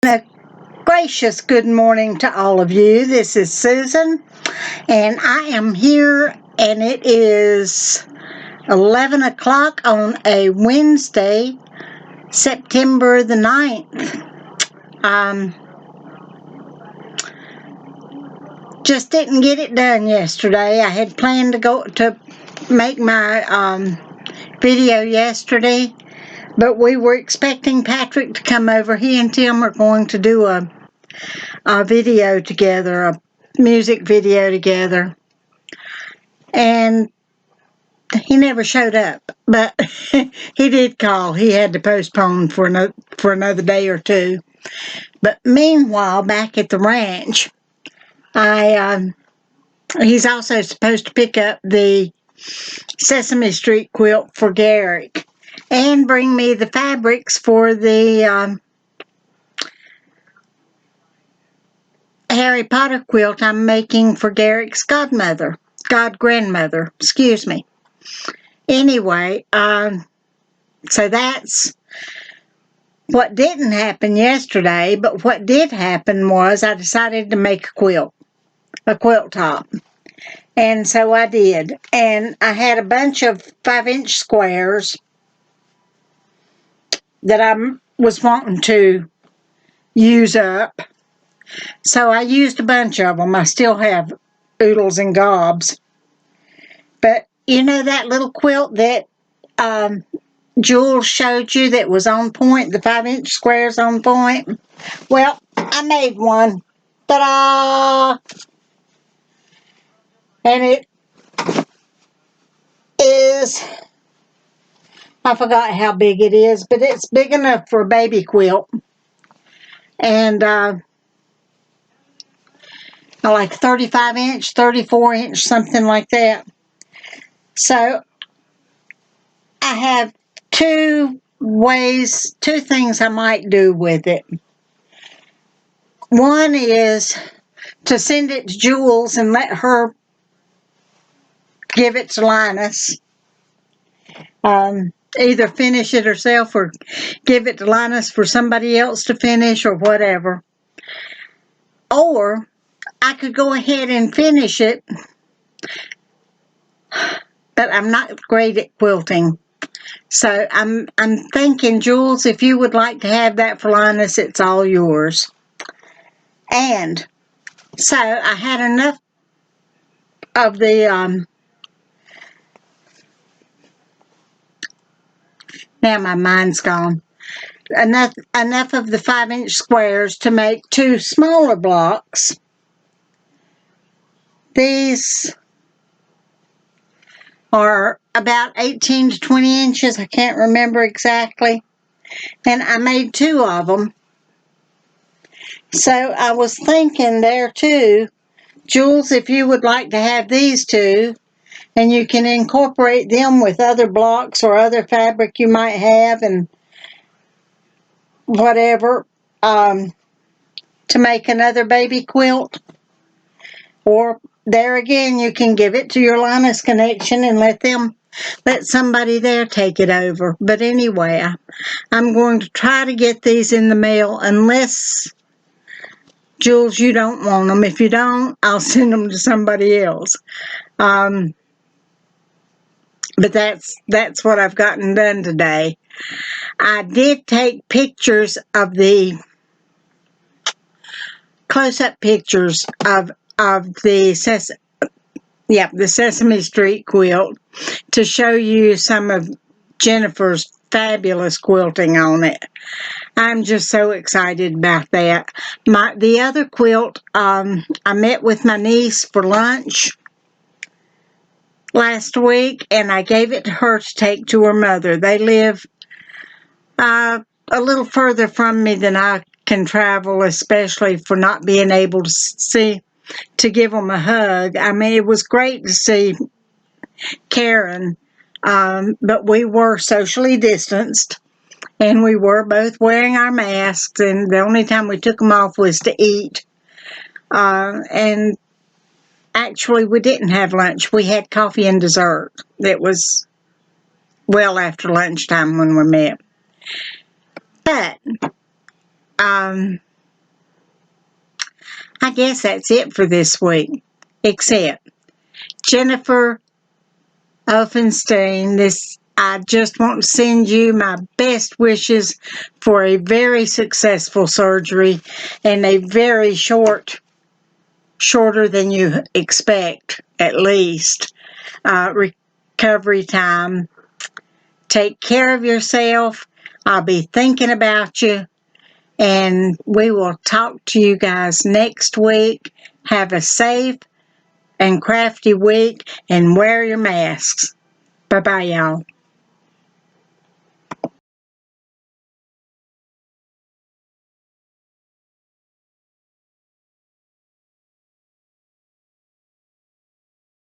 A gracious good morning to all of you. This is Susan, and I am here, and it is 11 o'clock on a Wednesday, September the 9th. Just didn't get it done yesterday. I had planned to go to make my video yesterday, but we were expecting Patrick to come over. He and Tim are going to do a video together, a music video together. And he never showed up, but he did call. He had to postpone for another day or two. But meanwhile, back at the ranch, he's also supposed to pick up the Sesame Street quilt for Garrick and bring me the fabrics for the Harry Potter quilt I'm making for Garrick's grandmother, excuse me. Anyway, so that's what didn't happen yesterday, but what did happen was I decided to make a quilt top. And so I did. And I had a bunch of 5-inch squares that I was wanting to use up. So I used a bunch of them. I still have oodles and gobs. But you know that little quilt that Jules showed you that was on point, the 5-inch squares on point? Well, I made one. Ta-da! And it is, I forgot how big it is, but it's big enough for a baby quilt. And like 35-inch, 34-inch, something like that. So I have two things I might do with it. One is to send it to Jules and let her give it to Linus. Either finish it herself or give it to Linus for somebody else to finish or whatever. Or I could go ahead and finish it, but I'm not great at quilting. So I'm thinking, Jules, if you would like to have that for Linus, it's all yours. And so I had enough of the now my mind's gone. Enough of the 5-inch squares to make two smaller blocks. These are about 18 to 20 inches. I can't remember exactly. And I made two of them. So I was thinking there too, Jules, if you would like to have these two, and you can incorporate them with other blocks or other fabric you might have and whatever, to make another baby quilt. Or there again, you can give it to your Linus connection and let somebody there take it over. But anyway, I'm going to try to get these in the mail unless, Jules, you don't want them. If you don't, I'll send them to somebody else. But that's what I've gotten done today. I did take pictures of the close-up pictures of the Sesame Street quilt to show you some of Jennifer's fabulous quilting on it. I'm just so excited about that. The other quilt, I met with my niece for lunch last week, and I gave it to her to take to her mother. They live a little further from me than I can travel, especially for not being able to give them a hug. I mean, it was great to see Karen, but we were socially distanced, and we were both wearing our masks, and the only time we took them off was to eat. And actually, we didn't have lunch. We had coffee and dessert. It was well after lunchtime when we met. But I guess that's it for this week. Except Jennifer Elfenstein, I just want to send you my best wishes for a very successful surgery and a very shorter than you expect, at least, recovery time. Take care of yourself. I'll be thinking about you, and we will talk to you guys next week. Have a safe and crafty week, and wear your masks. Bye-bye, y'all.